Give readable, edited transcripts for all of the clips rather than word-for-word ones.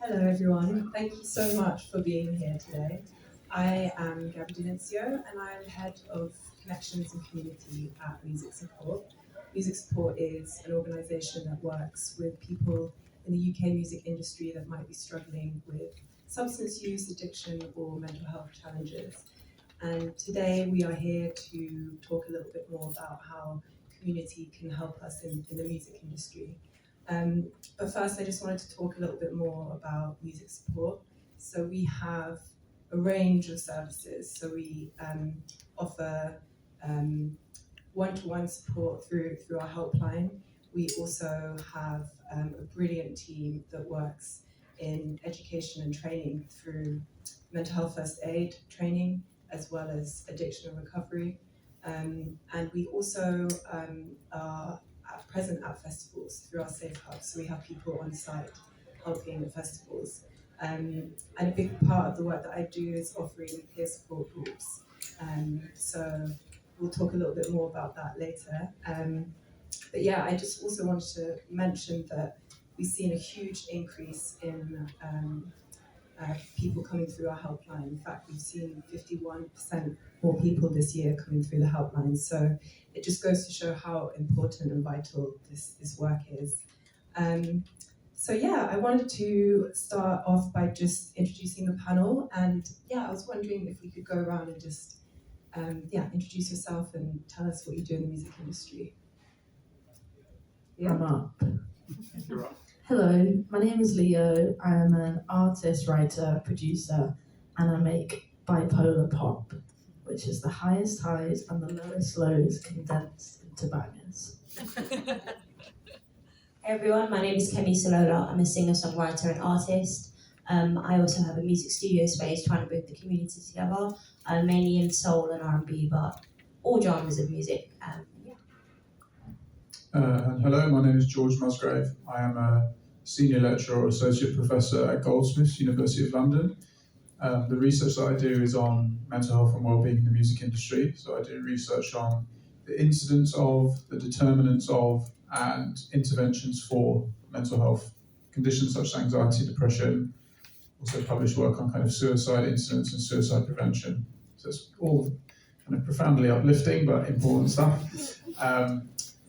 Hello everyone, thank you so much for being here today. I am Gaby D'Annunzio and I'm Head of Connections and Community at Music Support. Music Support is an organisation that works with people in the UK music industry that might be struggling with substance use, addiction or mental health challenges. And today we are here to talk a little bit more about how community can help us in the music industry. But first, I just wanted to talk a little bit more about Music Support. So we have a range of services. So we offer one-to-one support through our helpline. We also have a brilliant team that works in education and training through mental health first aid training, as well as addiction and recovery. And we also are present at festivals through our Safe Hub. So we have people on site helping at festivals. And a big part of the work that I do is offering peer support groups. So we'll talk a little bit more about that later. But yeah, I just also wanted to mention that we've seen a huge increase in people coming through our helpline. In fact, we've seen 51% more people this year coming through the helpline. So it just goes to show how important and vital this work is. So yeah, I wanted to start off by just introducing the panel. And yeah, I was wondering if we could go around and just introduce yourself and tell us what you do in the music industry. Yeah. I'm up. You're up. Hello, my name is Lleo. I am an artist, writer, producer, and I make bipolar pop, which is the highest highs and the lowest lows condensed into bangers. Hey everyone, my name is Kemi Salola. I'm a singer-songwriter and artist. I also have a music studio space trying to bring the community together, mainly in soul and R&B, but all genres of music. Hello, my name is George Musgrave. I am a senior lecturer or associate professor at Goldsmiths, University of London. The research that I do is on mental health and wellbeing in the music industry. So I do research on the incidence of, the determinants of, and interventions for mental health conditions such as anxiety, depression. Also publish work on kind of suicide incidents and suicide prevention. So it's all kind of profoundly uplifting but important stuff.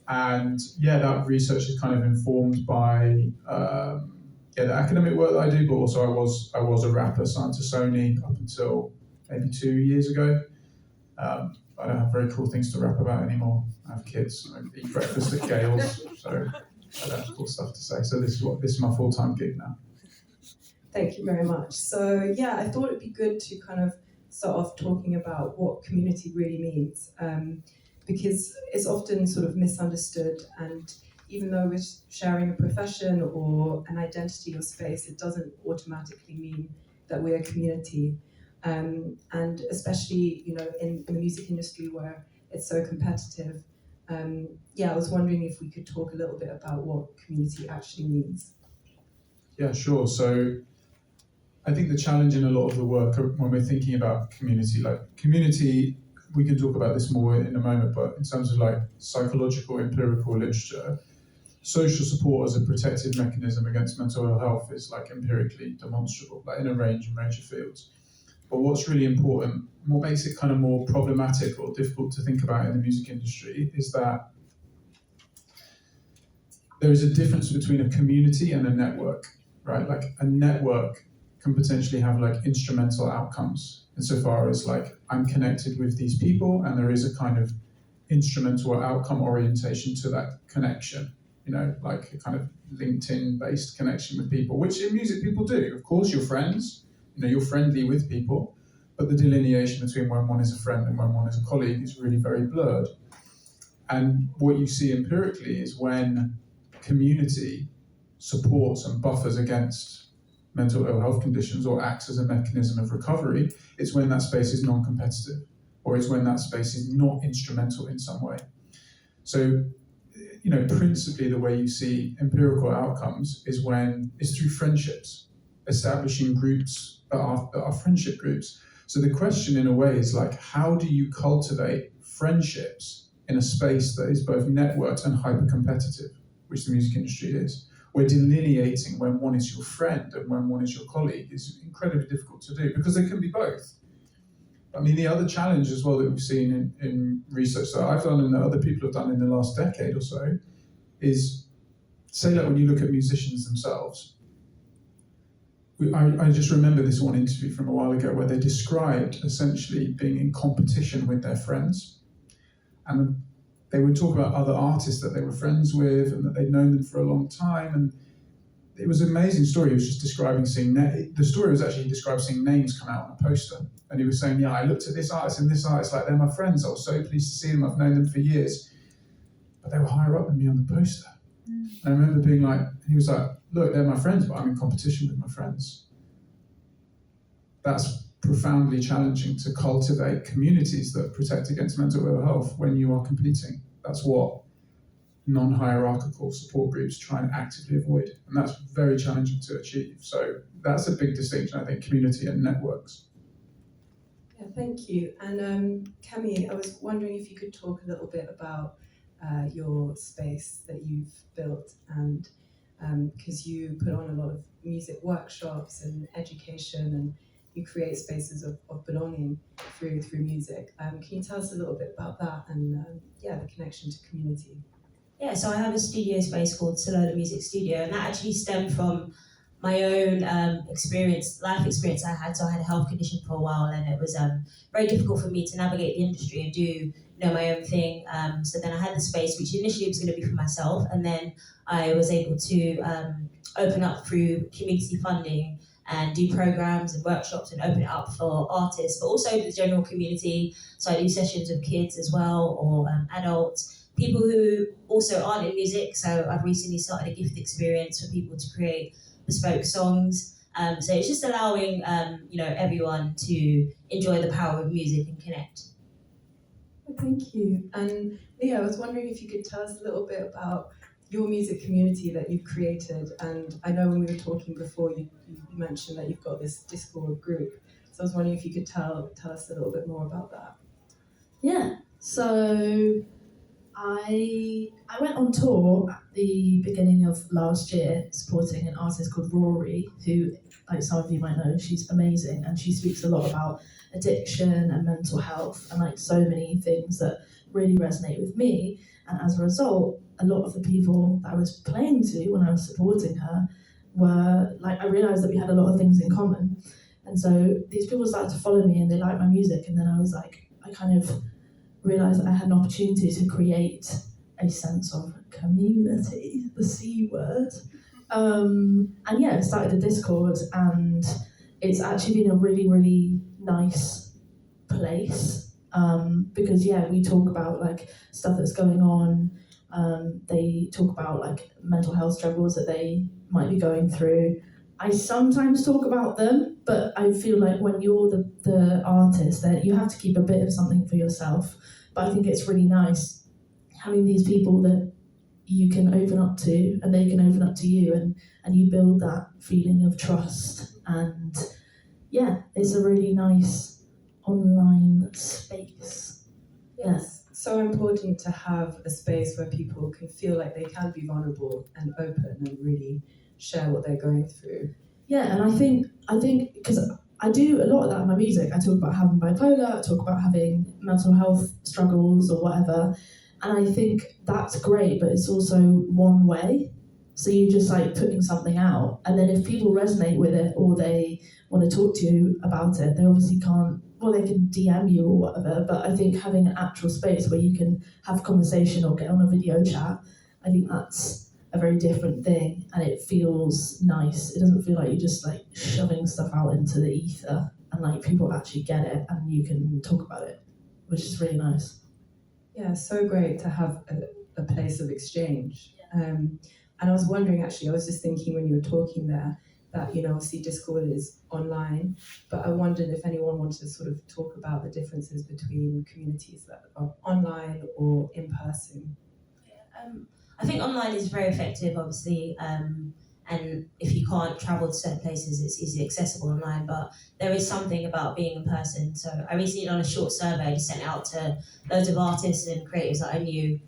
And yeah, that research is kind of informed by the academic work that I do, but also I was a rapper signed to Sony up until maybe 2 years ago. I don't have very cool things to rap about anymore. I have kids, I eat breakfast at Gale's, so I don't have cool stuff to say. So this is my full-time gig now. Thank you very much. So yeah, I thought it'd be good to kind of start off talking about what community really means. Because it's often sort of misunderstood, and even though we're sharing a profession or an identity or space, it doesn't automatically mean that we're a community. And especially, in the music industry where it's so competitive. I was wondering if we could talk a little bit about what community actually means. Yeah, sure. So I think the challenge in a lot of the work when we're thinking about community, we can talk about this more in a moment, but in terms of like psychological, empirical literature, social support as a protective mechanism against mental ill health is like empirically demonstrable, like in a range of fields. But what's really important, what makes it kind of more problematic or difficult to think about in the music industry is that there is a difference between a community and a network, right? Like a network can potentially have like instrumental outcomes insofar as like I'm connected with these people and there is a kind of instrumental or outcome orientation to that connection, like a kind of LinkedIn based connection with people, which in music people do. Of course, you're friends, you're friendly with people, but the delineation between when one is a friend and when one is a colleague is really very blurred. And what you see empirically is when community supports and buffers against mental ill health conditions or acts as a mechanism of recovery, it's when that space is non-competitive, or it's when that space is not instrumental in some way. So, principally the way you see empirical outcomes is through friendships, establishing groups that are friendship groups. So the question in a way is like, how do you cultivate friendships in a space that is both networked and hyper-competitive, which the music industry is? where delineating when one is your friend and when one is your colleague is incredibly difficult to do, because they can be both. I mean, the other challenge as well that we've seen in research that I've done and that other people have done in the last decade or so is, say, like when you look at musicians themselves, I just remember this one interview from a while ago where they described essentially being in competition with their friends. And they would talk about other artists that they were friends with and that they'd known them for a long time. And it was an amazing story. He was just describing the story was actually described seeing names come out on a poster. And he was saying, yeah, I looked at this artist and this artist, like they're my friends. I was so pleased to see them. I've known them for years. But they were higher up than me on the poster. And I remember being like, he was like, look, they're my friends, but I'm in competition with my friends. That's profoundly challenging to cultivate communities that protect against mental ill health when you are competing. That's what non-hierarchical support groups try and actively avoid. And that's very challenging to achieve. So that's a big distinction, I think, community and networks. Yeah, thank you. And Cami, I was wondering if you could talk a little bit about your space that you've built, and because you put on a lot of music workshops and education, and you create spaces of belonging through music. Can you tell us a little bit about that and the connection to community? Yeah, so I have a studio space called Lleo Music Studio, and that actually stemmed from my own life experience I had. So I had a health condition for a while, and it was very difficult for me to navigate the industry and do my own thing. So then I had the space, which initially was going to be for myself, and then I was able to open up through community funding and do programs and workshops and open it up for artists, but also the general community. So I do sessions with kids as well, or adults, people who also aren't in music. So I've recently started a gift experience for people to create bespoke songs. So it's just allowing everyone to enjoy the power of music and connect. Thank you. And Lleo, I was wondering if you could tell us a little bit about your music community that you've created. And I know when we were talking before, you mentioned that you've got this Discord group. So I was wondering if you could tell us a little bit more about that. Yeah, so I went on tour at the beginning of last year supporting an artist called Rory, who, like some of you might know, she's amazing, and she speaks a lot about addiction and mental health and like so many things that really resonate with me. And as a result, a lot of the people that I was playing to when I was supporting her were like, I realised that we had a lot of things in common. And so these people started to follow me and they liked my music, and then I was like, I kind of realised that I had an opportunity to create a sense of community, the C word. And yeah, I started a Discord, and it's actually been a really, really nice place, because yeah, we talk about like stuff that's going on. They talk about like mental health struggles that they might be going through. I sometimes talk about them, but I feel like when you're the artist, that you have to keep a bit of something for yourself. But I think it's really nice having these people that you can open up to, and they can open up to you, and you build that feeling of trust. And yeah, it's a really nice online space. Yes. So important to have a space where people can feel like they can be vulnerable and open and really share what they're going through. Yeah, and I think because I do a lot of that in my music. I talk about having bipolar, I talk about having mental health struggles or whatever, and I think that's great, but it's also one way. So you're just like putting something out, and then if people resonate with it or they want to talk to you about it, they obviously can't, well, they can DM you or whatever, but I think having an actual space where you can have conversation or get on a video chat, I think that's a very different thing, and it feels nice. It doesn't feel like you're just like shoving stuff out into the ether, and like people actually get it and you can talk about it, which is really nice. Yeah, so great to have a place of exchange. And I was wondering, actually, I was just thinking when you were talking there that, obviously Discord is online, but I wondered if anyone wanted to sort of talk about the differences between communities that are online or in person. I think online is very effective, obviously, and if you can't travel to certain places, it's easily accessible online, but there is something about being in person. So I recently done a short survey, just sent out to loads of artists and creatives that I knew,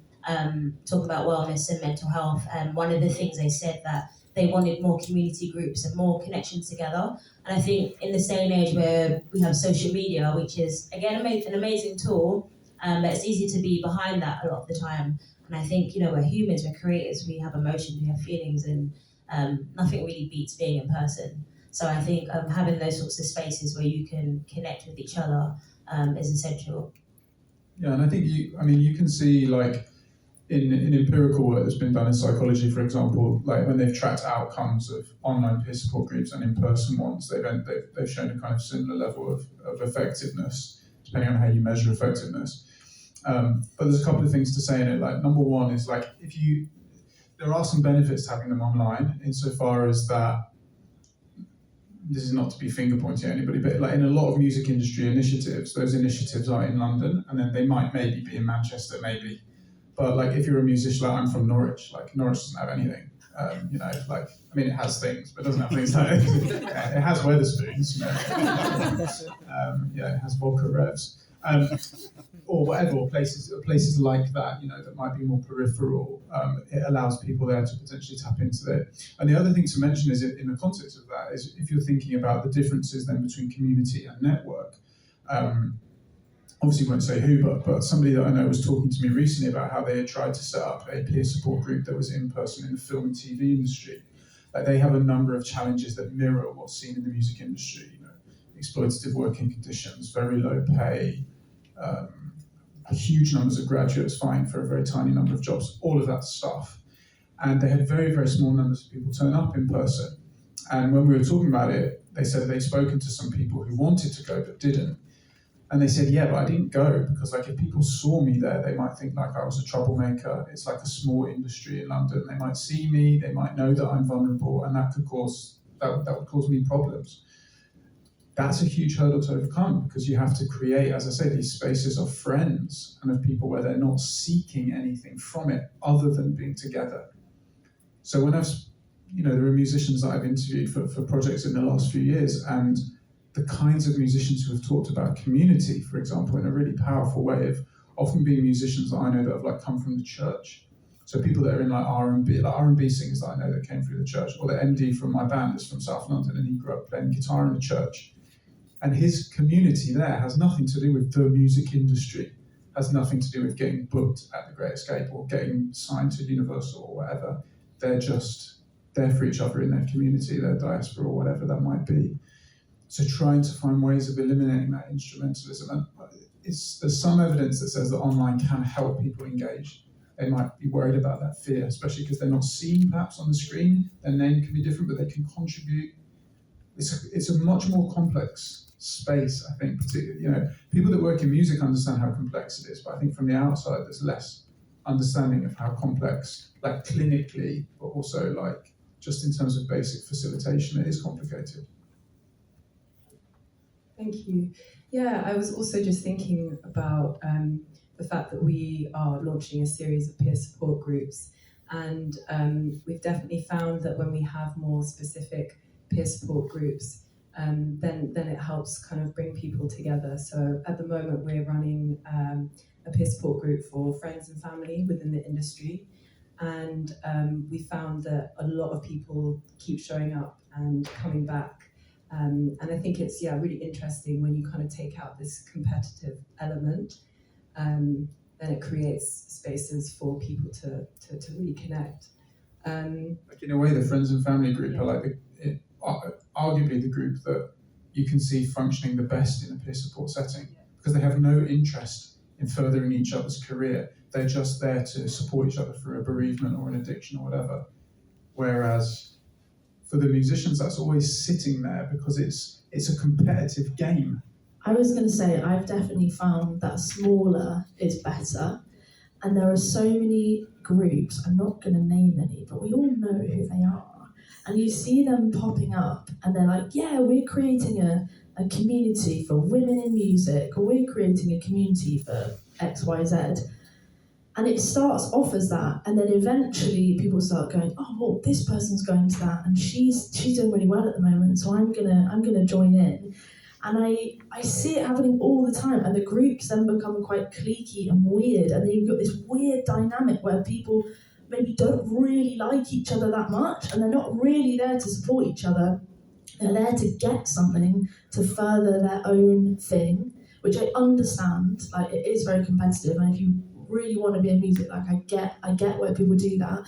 talk about wellness and mental health, and one of the things they said that they wanted more community groups and more connections together. And I think in this day and age where we have social media, which is, again, an amazing tool, but it's easy to be behind that a lot of the time. And I think, we're humans, we're creators, we have emotions, we have feelings, and nothing really beats being in person. So I think having those sorts of spaces where you can connect with each other is essential. Yeah, and I think you can see like in empirical work that's been done in psychology, for example, like when they've tracked outcomes of online peer support groups and in-person ones, they've shown a kind of similar level of effectiveness, depending on how you measure effectiveness. But there's a couple of things to say in it. Like number one is like there are some benefits to having them online insofar as that. This is not to be finger pointing at anybody, but like in a lot of music industry initiatives, those initiatives are in London, and then they might maybe be in Manchester, maybe. But like if you're a musician, like I'm from Norwich, like Norwich doesn't have anything. It has things, but it doesn't have things like it has Weatherspoons, it has vodka revs. Or whatever, or places like that, that might be more peripheral. It allows people there to potentially tap into it. And the other thing to mention is, in the context of that, is if you're thinking about the differences then between community and network. Obviously, won't say who, but somebody that I know was talking to me recently about how they had tried to set up a peer support group that was in person in the film and TV industry. They have a number of challenges that mirror what's seen in the music industry. Exploitative working conditions, very low pay. Huge numbers of graduates vying for a very tiny number of jobs, all of that stuff. And they had very, very small numbers of people turn up in person. And when we were talking about it, they said they'd spoken to some people who wanted to go but didn't. And they said, yeah, but I didn't go because like if people saw me there, they might think like I was a troublemaker. It's like a small industry in London. They might see me, they might know that I'm vulnerable, and that would cause me problems. That's a huge hurdle to overcome because you have to create, as I say, these spaces of friends and of people where they're not seeking anything from it other than being together. So when there are musicians that I've interviewed for projects in the last few years, and the kinds of musicians who have talked about community, for example, in a really powerful way, of often being musicians that I know that have like come from the church. So people that are in like R&B singers that I know that came through the church, or the MD from my band is from South London and he grew up playing guitar in the church. And his community there has nothing to do with the music industry, has nothing to do with getting booked at the Great Escape or getting signed to Universal or whatever. They're just there for each other in their community, their diaspora or whatever that might be. So trying to find ways of eliminating that instrumentalism. And there's some evidence that says that online can help people engage. They might be worried about that fear, especially because they're not seen perhaps on the screen. Their name can be different, but they can contribute. It's a much more complex space, I think. Particularly, people that work in music understand how complex it is, but I think from the outside, there's less understanding of how complex, like clinically, but also like just in terms of basic facilitation, it is complicated. Thank you. Yeah, I was also just thinking about the fact that we are launching a series of peer support groups, and we've definitely found that when we have more specific peer support groups, then it helps kind of bring people together. So at the moment we're running a peer support group for friends and family within the industry, and we found that a lot of people keep showing up and coming back. And I think it's really interesting when you kind of take out this competitive element, then it creates spaces for people to really connect. Like in a way, the friends and family group are like arguably the group that you can see functioning the best in a peer support setting, because they have no interest in furthering each other's career. They're just there to support each other through a bereavement or an addiction or whatever. Whereas for the musicians, that's always sitting there because it's a competitive game. I was going to say, I've definitely found that smaller is better. And there are so many groups, I'm not going to name any, but we all know who they are. And you see them popping up and they're like, yeah, we're creating a community for women in music, or we're creating a community for XYZ. And it starts off as that, and then eventually people start going, oh, well, this person's going to that, and she's doing really well at the moment, so I'm gonna join in. And I see it happening all the time, and the groups then become quite cliquey and weird, and then you've got this weird dynamic where people maybe don't really like each other that much, and they're not really there to support each other. They're there to get something, to further their own thing, which I understand. Like, it is very competitive, and if you really want to be in music, like, I get why people do that.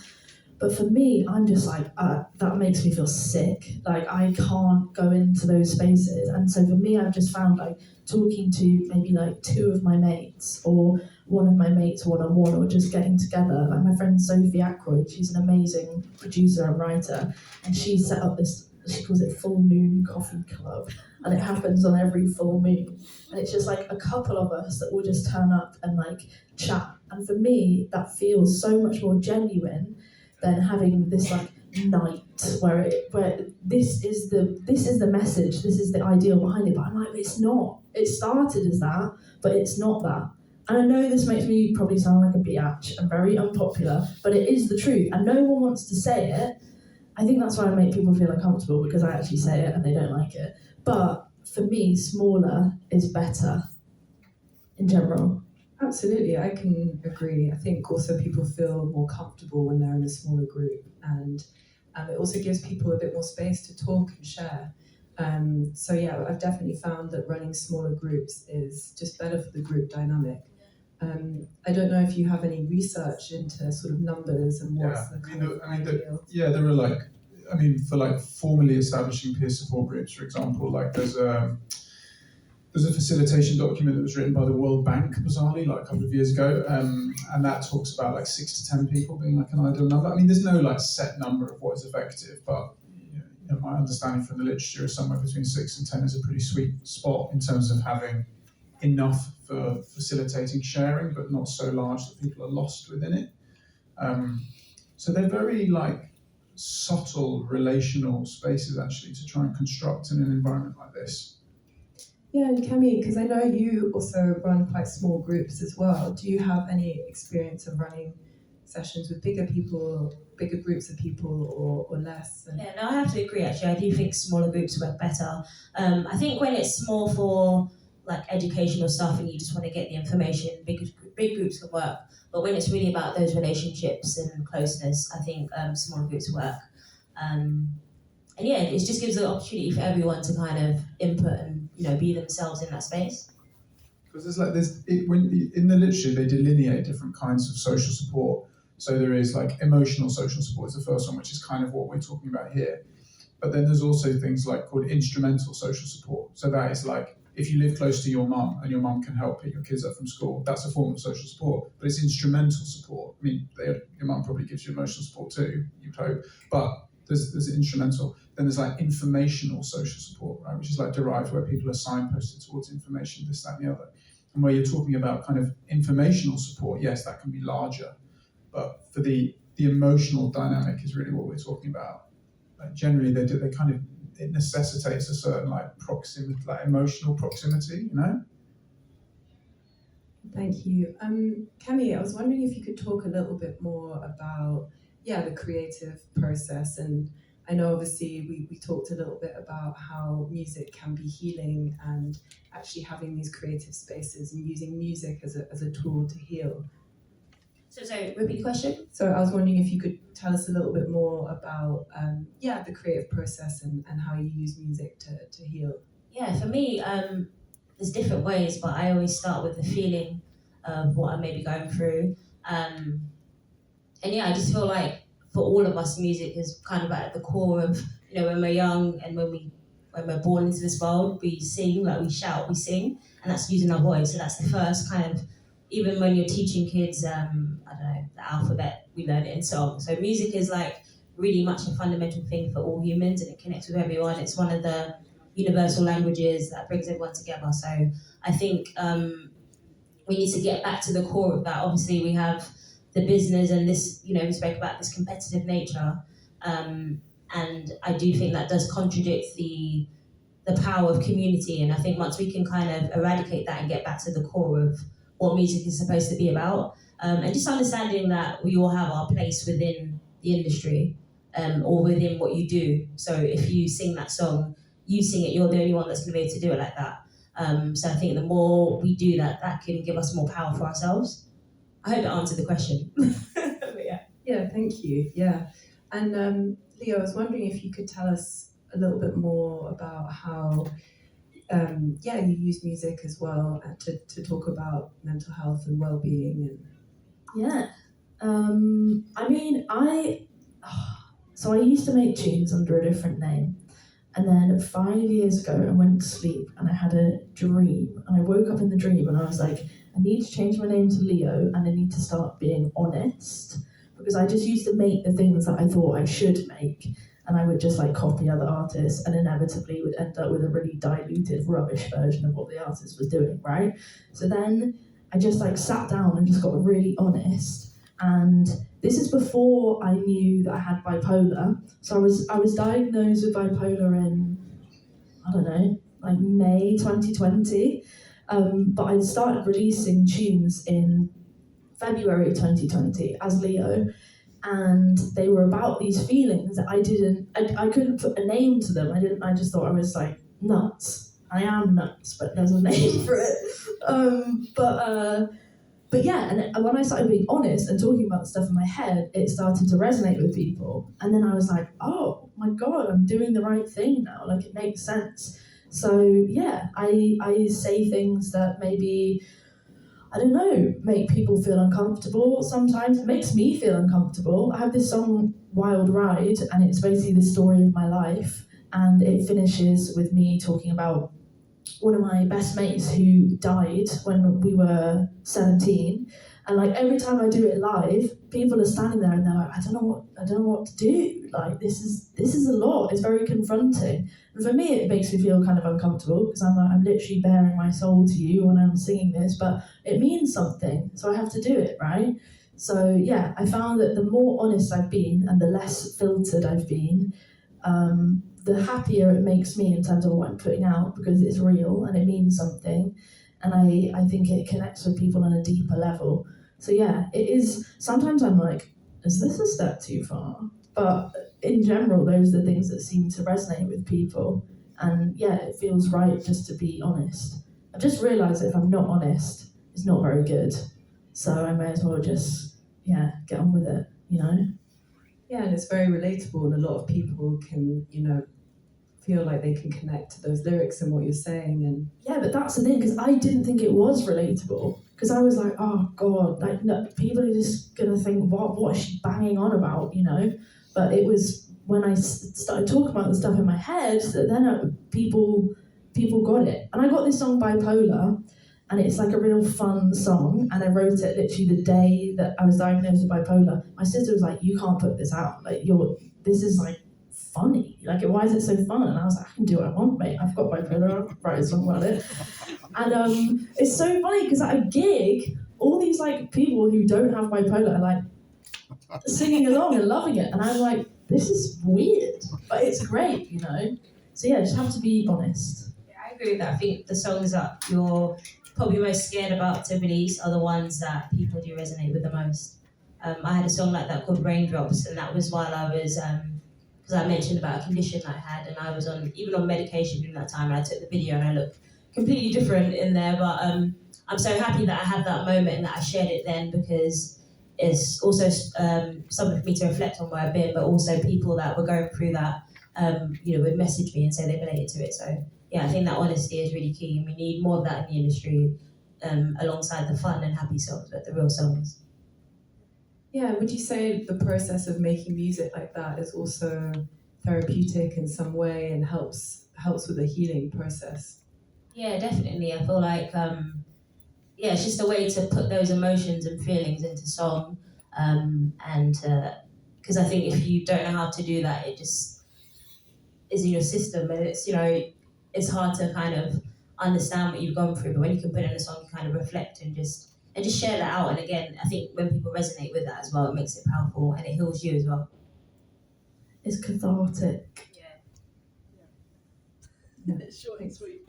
But for me, I'm just like, that makes me feel sick. Like, I can't go into those spaces. And so for me, I've just found, like, talking to maybe like 2 of my mates, or one of my mates one-on-one, or just getting together. Like, my friend Sophie Ackroyd, she's an amazing producer and writer, and she set up this, she calls it Full Moon Coffee Club, and it happens on every full moon. And it's just like a couple of us that will just turn up and like chat. And for me, that feels so much more genuine than having this like night where this is the message, this is the ideal behind it. But I'm like, it's not. It started as that, but it's not that. And I know this makes me probably sound like a biatch and very unpopular, but it is the truth, and no one wants to say it. I think that's why I make people feel uncomfortable, because I actually say it and they don't like it. But for me, smaller is better in general. Absolutely, I can agree. I think also people feel more comfortable when they're in a smaller group, and it also gives people a bit more space to talk and share. So yeah, I've definitely found that running smaller groups is just better for the group dynamic. I don't know if you have any research into sort of numbers and what's the kind of ideal. There are like, for like formally establishing peer support groups, for example, like there's a facilitation document that was written by the World Bank, bizarrely, like a couple of years ago, and that talks about like 6 to 10 people being like an ideal number. There's no like set number of what is effective, but my understanding from the literature is somewhere between 6 and 10 is a pretty sweet spot in terms of having enough for facilitating sharing, but not so large that people are lost within it. So they're very like subtle relational spaces actually to try and construct in an environment like this. Yeah, and Cami, because I know you also run quite small groups as well. Do you have any experience of running sessions with bigger groups of people, or less? Yeah, no, I have to agree actually. I do think smaller groups work better. I think when it's more for like educational stuff and you just want to get the information, big groups can work. But when it's really about those relationships and closeness, I think smaller groups work. And yeah, it just gives an opportunity for everyone to kind of input and be themselves in that space. Because when in the literature they delineate different kinds of social support. So there is like emotional social support is the first one, which is kind of what we're talking about here. But then there's also things like called instrumental social support. So that is like, if you live close to your mum and your mum can help pick your kids up from school, that's a form of social support. But it's instrumental support. Your mum probably gives you emotional support too, you'd hope. But there's instrumental. Then there's like informational social support, right, which is like derived where people are signposted towards information, this, that, and the other. And where you're talking about kind of informational support, yes, that can be larger. But for the emotional dynamic is really what we're talking about. Like generally, it necessitates a certain like proximity, like emotional proximity, Thank you. Cami, I was wondering if you could talk a little bit more about the creative process. And I know obviously we talked a little bit about how music can be healing, and actually having these creative spaces and using music as a tool to heal. So repeat the question. So I was wondering if you could tell us a little bit more about the creative process and how you use music to heal. Yeah, for me, there's different ways, but I always start with the feeling of what I may be going through. And I just feel like for all of us, music is kind of at the core of, when we're young and when we're born into this world, we sing, like we shout, we sing, and that's using our voice. So that's the first kind of, even when you're teaching kids, the alphabet, we learn it in song. So music is like really much a fundamental thing for all humans, and it connects with everyone. It's one of the universal languages that brings everyone together. So I think we need to get back to the core of that. Obviously, we have the business and this, we spoke about this competitive nature. And I do think that does contradict the power of community. And I think once we can kind of eradicate that and get back to the core of what music is supposed to be about, and just understanding that we all have our place within the industry, or within what you do. So if you sing that song, you sing it, you're the only one that's going to be able to do it like that. So I think the more we do that can give us more power for ourselves. I hope it answered the question. Yeah, thank thank you. Yeah. And Lleo, I was wondering if you could tell us a little bit more about how you use music as well to talk about mental health and well-being. And Yeah. So I used to make tunes under a different name. And then 5 years ago, I went to sleep and I had a dream. And I woke up in the dream and I was like, I need to change my name to Lleo and I need to start being honest. Because I just used to make the things that I thought I should make. And I would just like copy other artists and inevitably would end up with a really diluted, rubbish version of what the artist was doing, right? So then I just like sat down and just got really honest. And this is before I knew that I had bipolar. So I was diagnosed with bipolar in, I don't know, like May 2020. But I started releasing tunes in February 2020 as Lleo. And they were about these feelings that I couldn't put a name to them. I just thought I was like nuts. I am nuts, but there's a name for it. But yeah, and when I started being honest and talking about the stuff in my head, it started to resonate with people. And then I was like, oh my God, I'm doing the right thing now. Like it makes sense. So yeah, I say things that maybe, I don't know, make people feel uncomfortable. Sometimes it makes me feel uncomfortable. I have this song, Wild Ride, and it's basically the story of my life. And it finishes with me talking about one of my best mates who died when we were 17, and like every time I do it live, people are standing there and they're like, I don't know what to do. Like this is a lot. It's very confronting, and for me, it makes me feel kind of uncomfortable because I'm like, I'm literally bearing my soul to you when I'm singing this, but it means something, so I have to do it, right? So yeah, I found that the more honest I've been and the less filtered I've been, the happier it makes me in terms of what I'm putting out, because it's real and it means something, and I think it connects with people on a deeper level. So yeah, it is. Sometimes I'm like, is this a step too far? But in general, those are the things that seem to resonate with people, and yeah, it feels right just to be honest. I've just realised that if I'm not honest, it's not very good. So I may as well just get on with it, you know? yeah, and it's very relatable, and a lot of people can, feel like they can connect to those lyrics and what you're saying. And yeah, but that's the thing, because I didn't think it was relatable, because I was like, oh God, like no, people are just gonna think, what is she banging on about, But it was when I started talking about the stuff in my head that then people got it. And I got this song Bipolar, and it's like a real fun song, and I wrote it literally the day that I was diagnosed with bipolar. My sister was like, you can't put this out, like this is like funny, like why is it so fun? And I was like, I can do what I want, mate, I've got bipolar, I'll write a song about it. And it's so funny because at a gig, all these like people who don't have bipolar are like singing along and loving it, and I'm like, this is weird, but it's great, So yeah, just have to be honest. Yeah, I agree with that. I think the songs that you're probably most scared about to release are the ones that people do resonate with the most. I had a song like that called Raindrops, and that was while I was because I mentioned about a condition I had, and I was even on medication during that time, and I took the video and I looked completely different in there, but I'm so happy that I had that moment and that I shared it then, because it's also something for me to reflect on where I've been, but also people that were going through that would message me and say they related to it. So yeah, I think that honesty is really key, and we need more of that in the industry, alongside the fun and happy songs, but the real songs. yeah, would you say the process of making music like that is also therapeutic in some way and helps with the healing process? Yeah, definitely. I feel like it's just a way to put those emotions and feelings into song, and because I think if you don't know how to do that, it just is in your system, and it's hard to kind of understand what you've gone through. But when you can put it in a song, you kind of reflect and just share that out. And again, I think when people resonate with that as well, it makes it powerful and it heals you as well. It's cathartic. Short and sweet.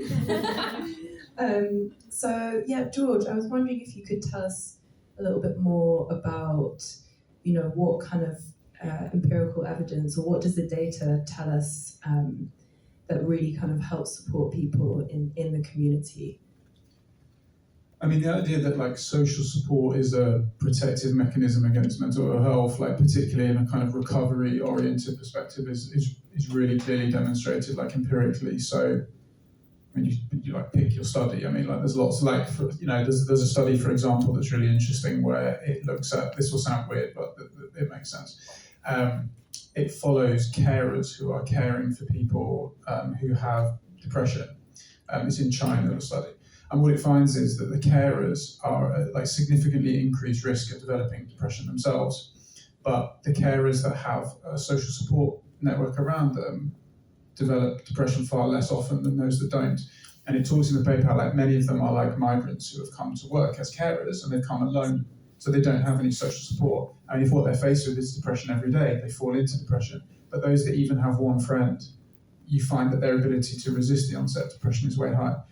So yeah, George, I was wondering if you could tell us a little bit more about, what kind of empirical evidence, or what does the data tell us that really kind of helps support people in the community? I mean, the idea that like social support is a protective mechanism against mental ill health, like particularly in a kind of recovery-oriented perspective, is really clearly demonstrated, like empirically. So, I mean, you like pick your study. I mean, like there's lots, like there's a study, for example, that's really interesting where it looks at, this will sound weird, but it makes sense. It follows carers who are caring for people who have depression. It's in China, the study. And what it finds is that the carers are at like significantly increased risk of developing depression themselves, but the carers that have a social support network around them develop depression far less often than those that don't. And it talks in the paper how like many of them are like migrants who have come to work as carers and they've come alone, so they don't have any social support. And if what they're faced with is depression every day, they fall into depression. But those that even have one friend, you find that their ability to resist the onset of depression is way higher.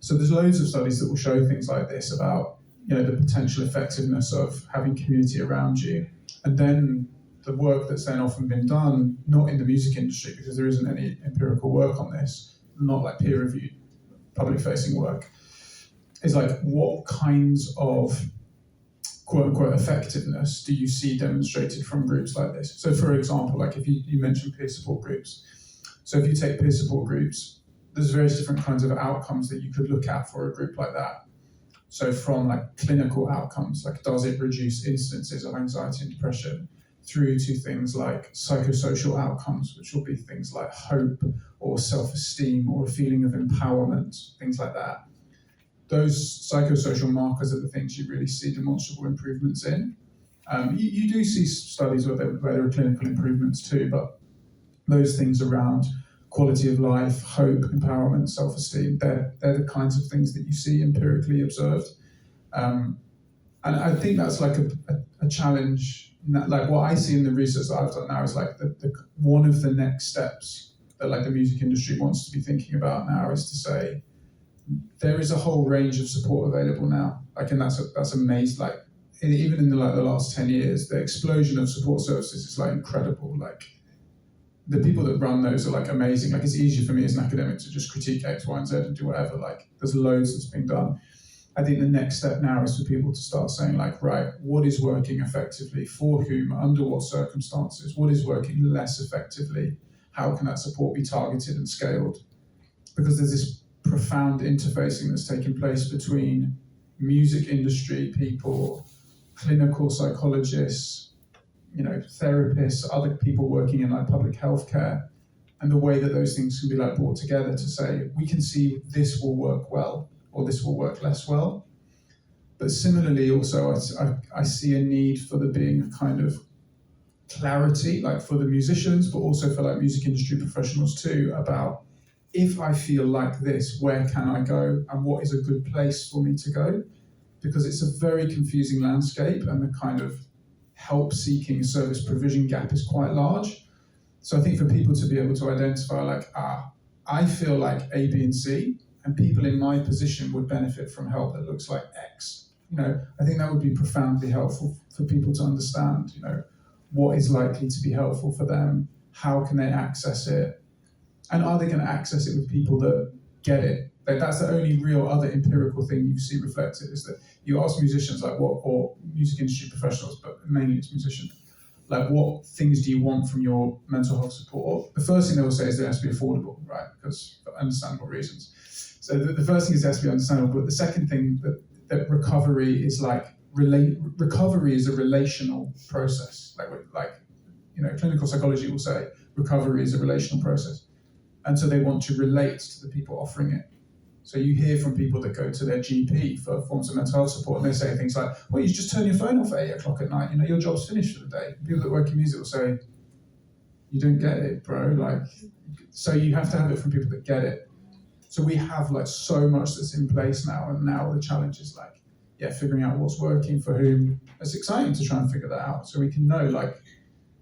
So there's loads of studies that will show things like this about the potential effectiveness of having community around you. And then the work that's then often been done, not in the music industry, because there isn't any empirical work on this, not like peer-reviewed public-facing work, is like what kinds of quote-unquote effectiveness do you see demonstrated from groups like this? So for example, like if you mentioned peer support groups. So if you take peer support groups, there's various different kinds of outcomes that you could look at for a group like that. So from like clinical outcomes, like does it reduce incidences of anxiety and depression, through to things like psychosocial outcomes, which will be things like hope or self-esteem or a feeling of empowerment, things like that. Those psychosocial markers are the things you really see demonstrable improvements in. You do see studies where there are clinical improvements too, but those things around quality of life, hope, empowerment, self-esteem, they're the kinds of things that you see empirically observed. And I think that's like a challenge. Like what I see in the research that I've done now is like one of the next steps that like the music industry wants to be thinking about now is to say, there is a whole range of support available now. Like, and that's amazing. Like even in the last 10 years, the explosion of support services is like incredible. Like the people that run those are like amazing. Like it's easier for me as an academic to just critique X, Y, and Z and do whatever. Like there's loads that's being done. I think the next step now is for people to start saying like, right, what is working effectively, for whom, under what circumstances, what is working less effectively, how can that support be targeted and scaled? Because there's this profound interfacing that's taking place between music industry people, clinical psychologists, therapists, other people working in like public healthcare, and the way that those things can be like brought together to say, we can see this will work well, or this will work less well. But similarly, also, I see a need for there being a kind of clarity, like for the musicians, but also for like music industry professionals too, about if I feel like this, where can I go, and what is a good place for me to go? Because it's a very confusing landscape, and the kind of help-seeking service provision gap is quite large. So I think for people to be able to identify like, I feel like A, B, and C, and people in my position would benefit from help that looks like X. I think that would be profoundly helpful for people to understand, what is likely to be helpful for them, how can they access it, and are they going to access it with people that get it? Like that's the only real other empirical thing you see reflected, is that you ask musicians like what, or music industry professionals, but mainly it's musicians, like what things do you want from your mental health support? The first thing they will say is it has to be affordable, right? Because for understandable reasons. So the first thing is it has to be understandable, but the second thing that recovery is like, recovery is a relational process. Like clinical psychology will say recovery is a relational process. And so they want to relate to the people offering it. So you hear from people that go to their GP for forms of mental health support, and they say things like, well, you just turn your phone off at 8 o'clock at night, your job's finished for the day. People that work in music will say, you don't get it, bro. Like, so you have to have it from people that get it. So we have like so much that's in place now, and now the challenge is like, figuring out what's working for whom. It's exciting to try and figure that out, so we can know like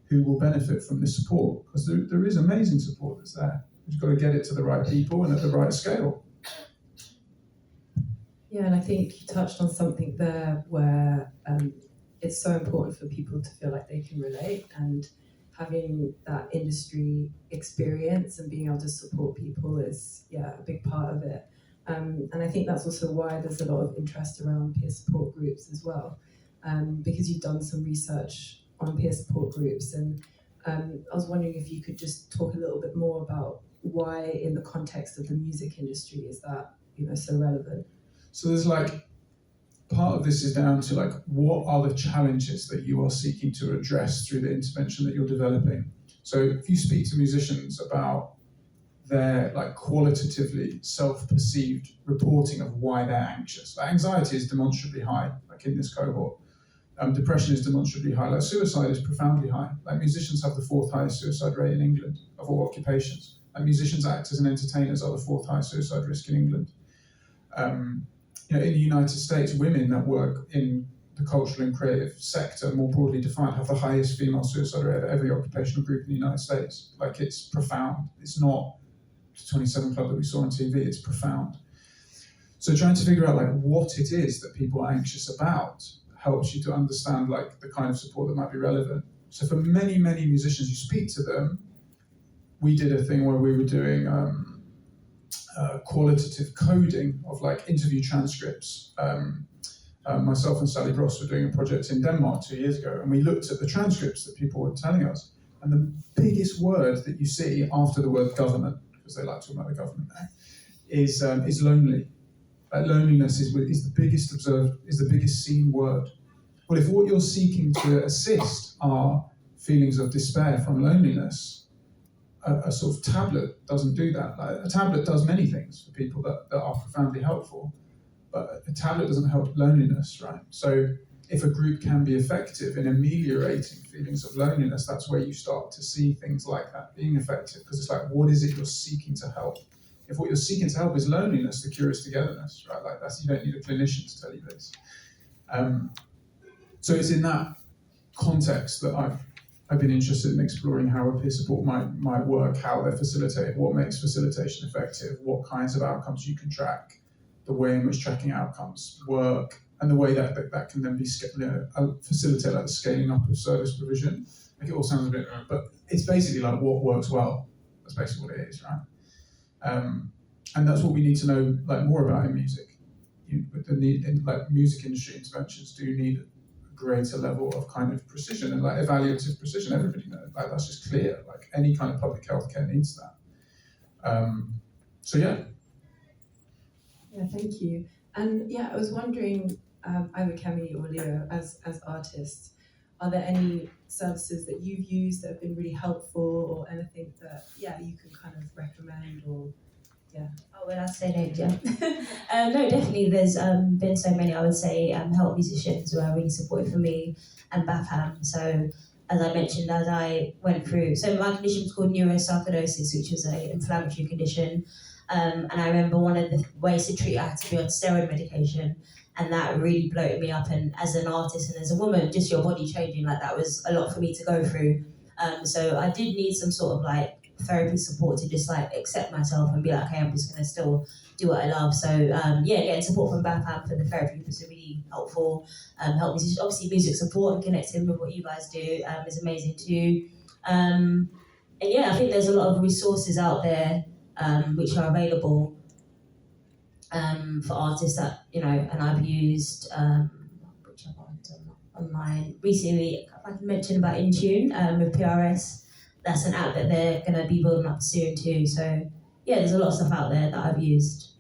who will benefit from this support, because there is amazing support that's there. We've got to get it to the right people and at the right scale. Yeah, and I think you touched on something there where it's so important for people to feel like they can relate, and having that industry experience and being able to support people is a big part of it. And I think that's also why there's a lot of interest around peer support groups as well, because you've done some research on peer support groups. And I was wondering if you could just talk a little bit more about why, in the context of the music industry, is that so relevant? So there's like, part of this is down to like, what are the challenges that you are seeking to address through the intervention that you're developing? So if you speak to musicians about their like qualitatively self-perceived reporting of why they're anxious, like anxiety is demonstrably high, like in this cohort. Depression is demonstrably high. Like suicide is profoundly high. Like musicians have the 4th highest suicide rate in England of all occupations. Like musicians, actors, and entertainers are the 4th highest suicide risk in England. In the United States, women that work in the cultural and creative sector, more broadly defined, have the highest female suicide rate of every occupational group in the United States. Like, it's profound. It's not the 27 Club that we saw on TV. It's profound. So trying to figure out like what it is that people are anxious about helps you to understand like the kind of support that might be relevant. So for many, many musicians, you speak to them. We did a thing where we were doing qualitative coding of like interview transcripts. Myself and Sally Ross were doing a project in Denmark 2 years ago, and we looked at the transcripts that people were telling us. And the biggest word that you see after the word government, because they like talking about the government there, is lonely. Loneliness is the biggest seen word. Well, if what you're seeking to assist are feelings of despair from loneliness, a sort of tablet doesn't do that. Like, a tablet does many things for people that are profoundly helpful, but a tablet doesn't help loneliness, right? So if a group can be effective in ameliorating feelings of loneliness, that's where you start to see things like that being effective, because it's like, what is it you're seeking to help? If what you're seeking to help is loneliness, the cure is togetherness, right? Like, that's, you don't need a clinician to tell you this. So it's in that context that I've been interested in exploring how a peer support might work, how they're facilitated, what makes facilitation effective, what kinds of outcomes you can track, the way in which tracking outcomes work, and the way that can then be facilitate like the scaling up of service provision. Like, it all sounds a bit, but it's basically like what works well. That's basically what it is, right? And that's what we need to know like more about in music. Music industry interventions do need a greater level of kind of precision and like evaluative precision. Everybody knows, like, that's just clear. Like, any kind of public health care needs that. So yeah. Yeah, thank you. And yeah, I was wondering, either Kemi or Lleo, as artists, are there any services that you've used that have been really helpful, or anything that you can kind of recommend, or Oh, well, I'd say names, yeah. No, definitely. There's been so many. I would say help musicians who are really supportive for me, and BAPAM. So, as I mentioned, as I went through, so my condition was called neurosarcoidosis, which is an inflammatory condition. And I remember one of the ways to treat it, I had to be on steroid medication, and that really bloated me up. And as an artist and as a woman, just your body changing, like, that was a lot for me to go through. So I did need some sort of like therapy support to just like accept myself and be like, okay, I'm just gonna still do what I love. So getting support from BAPAM for the therapy was really helpful. Help musicians, obviously music support and connecting with what you guys do is amazing too. And I think there's a lot of resources out there which are available for artists that, and I've used which I've online recently. I can mention about Intune with PRS. That's an app that they're going to be building up soon too. So there's a lot of stuff out there that I've used.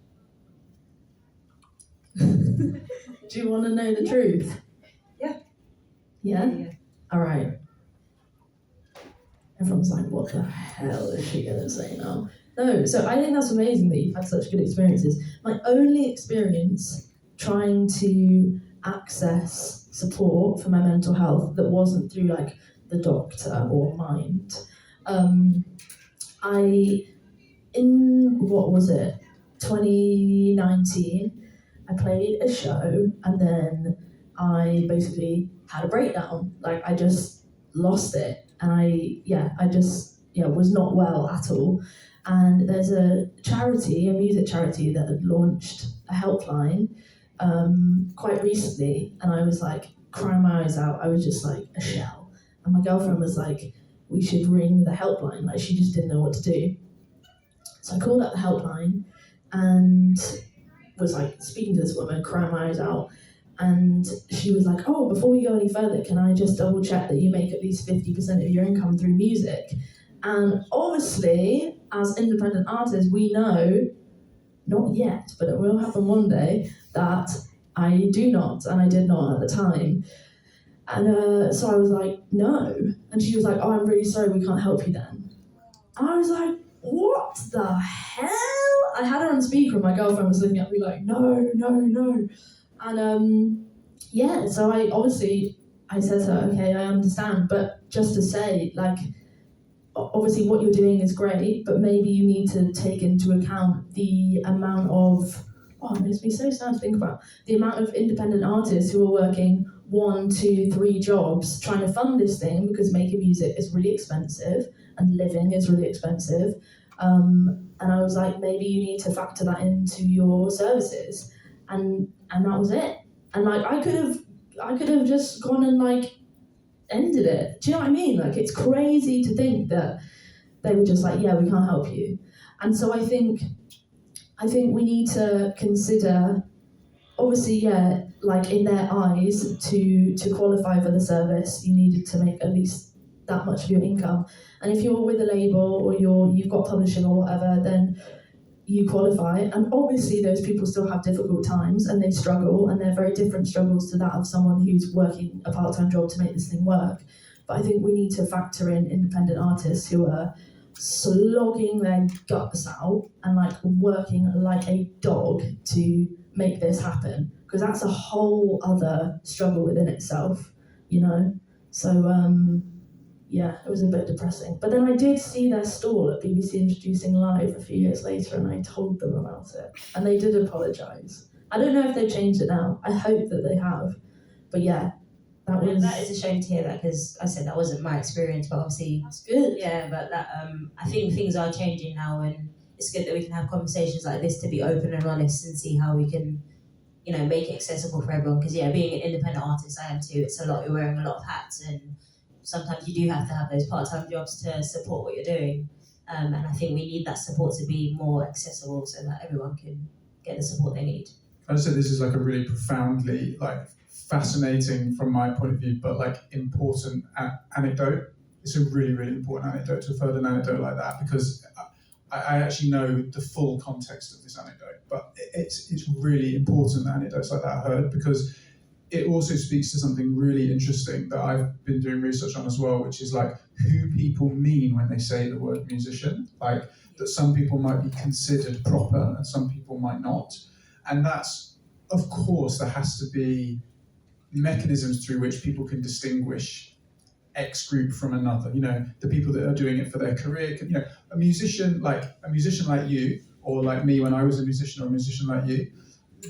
Do you want to know the truth? Yeah? All right. Everyone's like, what the hell is she going to say now? No, so I think that's amazing that you've had such good experiences. My only experience trying to access support for my mental health that wasn't through like the doctor or Mind, in 2019, I played a show and then I basically had a breakdown. Like, I just lost it, and I just was not well at all. And there's a music charity that had launched a helpline quite recently, and I was like crying my eyes out. I was just like a shell. And my girlfriend was like, we should ring the helpline. Like, she just didn't know what to do. So I called up the helpline, and was like speaking to this woman, crying my eyes out, and she was like, "Oh, before we go any further, can I just double check that you make at least 50% of your income through music?" And obviously, as independent artists, we know, not yet, but it will happen one day, that I do not, and I did not at the time. And so I was like, "No." And she was like, "Oh, I'm really sorry, we can't help you then." And I was like, "What the hell?" I had her on speaker and my girlfriend was looking at me like, "No, no, no." And yeah, so I said to her, "Okay, I understand, but just to say, like, obviously what you're doing is great, but maybe you need to take into account the amount of," it makes me so sad to think about, the amount of independent artists who are working 1, 2, 3 jobs trying to fund this thing, because making music is really expensive and living is really expensive. And I was like, maybe you need to factor that into your services. And that was it. And like, I could have just gone and like ended it. Do you know what I mean? Like, it's crazy to think that they were just like, "Yeah, we can't help you." And so I think we need to consider, obviously, yeah, like in their eyes, to qualify for the service, you needed to make at least that much of your income. And if you're with a label or you've got publishing or whatever, then you qualify. And obviously those people still have difficult times and they struggle, and they're very different struggles to that of someone who's working a part-time job to make this thing work. But I think we need to factor in independent artists who are slogging their guts out and like working like a dog to make this happen, because that's a whole other struggle within itself, you know? So yeah, it was a bit depressing. But then I did see their stall at BBC Introducing Live a few years later, and I told them about it, and they did apologise. I don't know if they've changed it now. I hope that they have. But yeah, that is a shame to hear that, because I said that wasn't my experience, but obviously that's good. Yeah, but that I think things are changing now, and it's good that we can have conversations like this to be open and honest and see how we can, make it accessible for everyone. Because yeah, being an independent artist, I am too. It's a lot. You're wearing a lot of hats, and sometimes you do have to have those part-time jobs to support what you're doing. And I think we need that support to be more accessible so that everyone can get the support they need. I just said this is like a really profoundly fascinating from my point of view, but important anecdote. It's a really, really important anecdote. To have heard an anecdote like that, because I actually know the full context of this anecdote, but it's really important that anecdotes like that are heard, because it also speaks to something really interesting that I've been doing research on as well, which is who people mean when they say the word musician. That some people might be considered proper and some people might not. And that's, of course, there has to be mechanisms through which people can distinguish X group from another. The people that are doing it for their career. A musician like you, or like me when I was a musician, or a musician like you,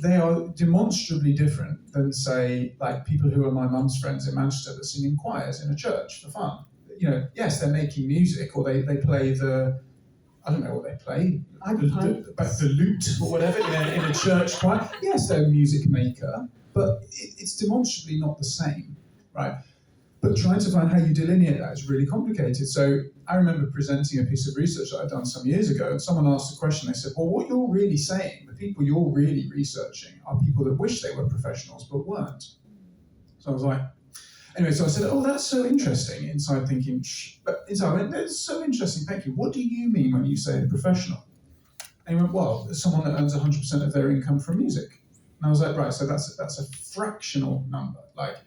they are demonstrably different than, say, people who are my mum's friends in Manchester that sing in choirs in a church for fun. Yes, they're making music, or they play I don't know what they play, the lute or whatever in a church choir. Yes, they're a music maker, but it's demonstrably not the same, right? But trying to find how you delineate that is really complicated. So I remember presenting a piece of research that I'd done some years ago, and someone asked a question. They said, "Well, what you're really saying, the people you're really researching are people that wish they were professionals but weren't." So I was like, anyway, so I said, "Oh, that's so interesting." Inside thinking, but inside I went, "That's so interesting, thank you. What do you mean when you say a professional?" And he went, "Well, it's someone that earns 100% of their income from music." And I was like, "Right, so that's a fractional number."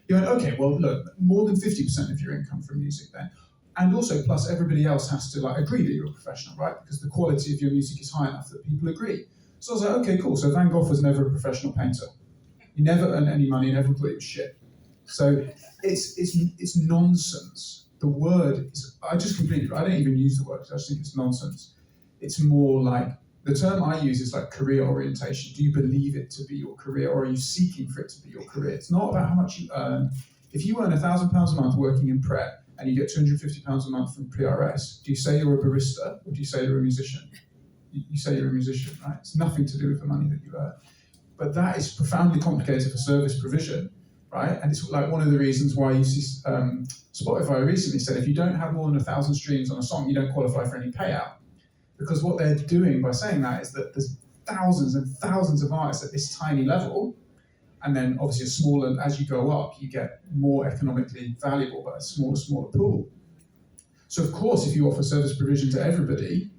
You went, "Okay, well, look, more than 50% of your income from music then. And also, plus everybody else has to agree that you're a professional, right? Because the quality of your music is high enough that people agree." So I was like, "Okay, cool. So Van Gogh was never a professional painter. He never earned any money, never thought it was shit." So it's nonsense. The word is, I don't even use the word, because I just think it's nonsense. It's more the term I use is career orientation. Do you believe it to be your career, or are you seeking for it to be your career? It's not about how much you earn. If you earn £1,000 a month working in Pret, and you get £250 a month from PRS, do you say you're a barista, or do you say you're a musician? You say you're a musician, right? It's nothing to do with the money that you earn. But that is profoundly complicated for service provision, right? And it's one of the reasons why you see Spotify recently said if you don't have more than 1,000 streams on a song, you don't qualify for any payout. Because what they're doing by saying that is that thousands and thousands of artists at this tiny level. And then obviously smaller, as you go up, you get more economically valuable, but a smaller pool. So of course, if you offer service provision to everybody,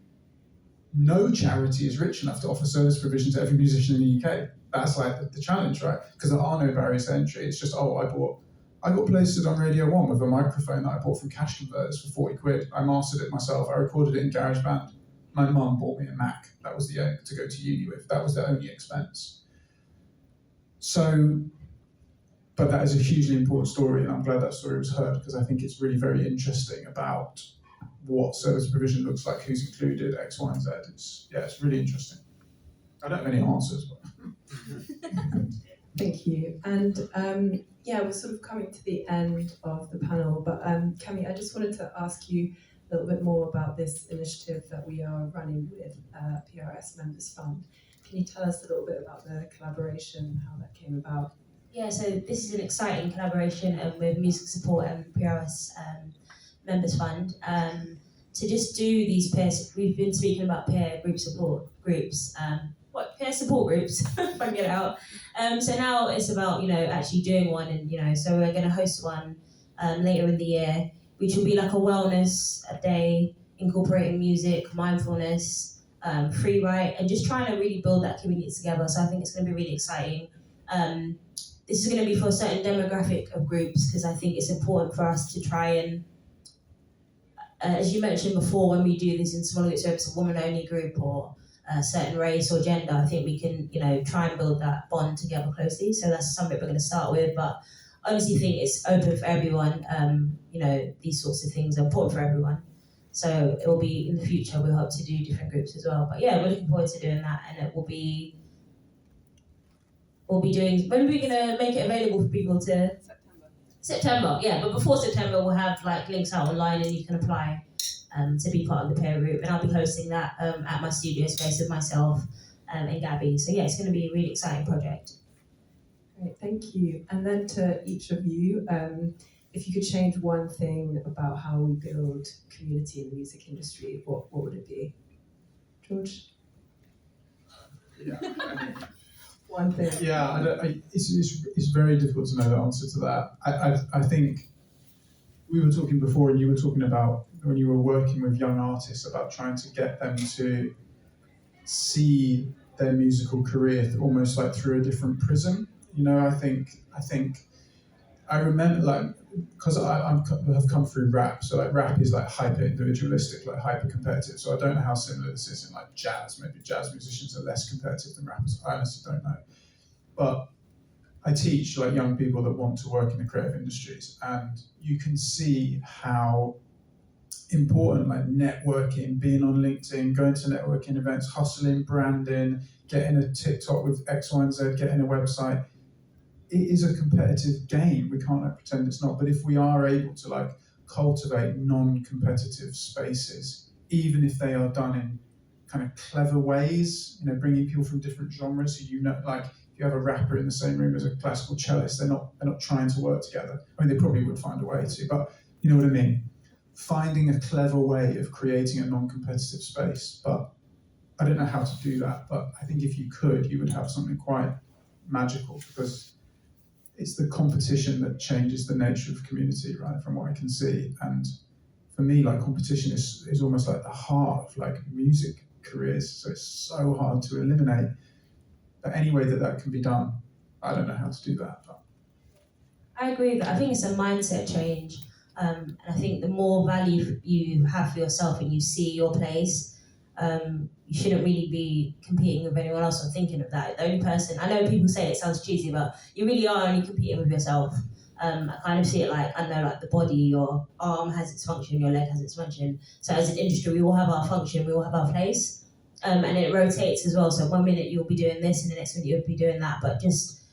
no charity is rich enough to offer service provision to every musician in the UK. That's like the challenge, right? Because there are no barriers to entry. It's just, I got places on Radio 1 with a microphone that I bought from Cash Converters for 40 quid. I mastered it myself. I recorded it in GarageBand. My mum bought me a Mac. That was to go to uni with. That was the only expense. So, but that is a hugely important story, and I'm glad that story was heard, because I think it's really very interesting about what service provision looks like, who's included, X, Y, and Z. It's really interesting. I don't have any answers, but... Thank you. And we're sort of coming to the end of the panel, but Cami, I just wanted to ask you a little bit more about this initiative that we are running with PRS Members Fund. Can you tell us a little bit about the collaboration, how that came about? Yeah, so this is an exciting collaboration with Music Support and PRS Members Fund to just do these we've been speaking about peer group support groups, peer support groups, if I can get it out. So now it's about, actually doing one, and, so we're going to host one later in the year, which will be like a wellness day, incorporating music, mindfulness, free write, and just trying to really build that community together. So I think it's going to be really exciting. This is going to be for a certain demographic of groups, because I think it's important for us to try and, as you mentioned before, when we do this in smaller groups, whether it's a woman-only group or a certain race or gender, I think we can, try and build that bond together closely. So that's something we're going to start with, but I honestly think it's open for everyone. These sorts of things are important for everyone. So it will be in the future, we'll hope to do different groups as well. But yeah, we're looking forward to doing that, and we'll be doing, when are we going to make it available for people to? September, yeah. But before September, we'll have links out online, and you can apply to be part of the peer group. And I'll be hosting that at my studio space with myself and Gaby. So yeah, it's going to be a really exciting project. Great, thank you. And then to each of you, if you could change one thing about how we build community in the music industry, what would it be? George? Yeah. One thing. Yeah, it's very difficult to know the answer to that. I think we were talking before, and you were talking about when you were working with young artists about trying to get them to see their musical career almost like through a different prism. I think I remember, because I have come through rap, so rap is hyper individualistic, hyper competitive. So I don't know how similar this is in jazz. Maybe jazz musicians are less competitive than rappers. I honestly don't know. But I teach young people that want to work in the creative industries, and you can see how important networking, being on LinkedIn, going to networking events, hustling, branding, getting a TikTok with X, Y, and Z, getting a website. It is a competitive game. We can't pretend it's not. But if we are able to cultivate non-competitive spaces, even if they are done in kind of clever ways, bringing people from different genres, so if you have a rapper in the same room as a classical cellist, they're not trying to work together. I mean, they probably would find a way to, but you know what I mean? Finding a clever way of creating a non-competitive space. But I don't know how to do that, but I think if you could, you would have something quite magical, because it's the competition that changes the nature of community, right, from what I can see. And for me, competition is almost the heart of music careers, so it's so hard to eliminate. But any way that can be done, I don't know how to do that. But. I agree that I think it's a mindset change. And I think the more value you have for yourself and you see your place, you shouldn't really be competing with anyone else or thinking of that. The only person, I know people say it sounds cheesy, but you really are only competing with yourself. I kind of see it the body, your arm has its function, your leg has its function. So as an industry, we all have our function, we all have our place. And it rotates as well. So 1 minute you'll be doing this and the next minute you'll be doing that. But just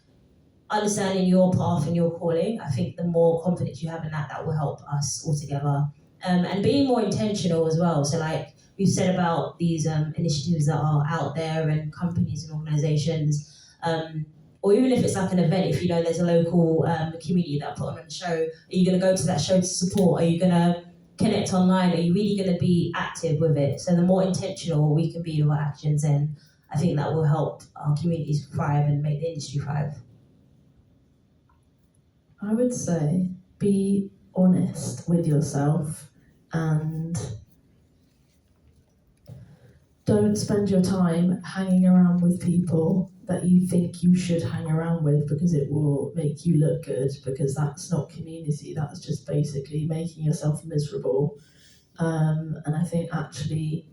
understanding your path and your calling, I think the more confidence you have in that will help us all together. And being more intentional as well. So we've said about these initiatives that are out there and companies and organizations, or even if it's an event, if there's a local community that put on a show, are you going to go to that show to support? Are you going to connect online? Are you really going to be active with it? So the more intentional we can be with our actions, then I think that will help our communities thrive and make the industry thrive. I would say be honest with yourself and don't spend your time hanging around with people that you think you should hang around with because it will make you look good, because that's not community, that's just basically making yourself miserable. And I think actually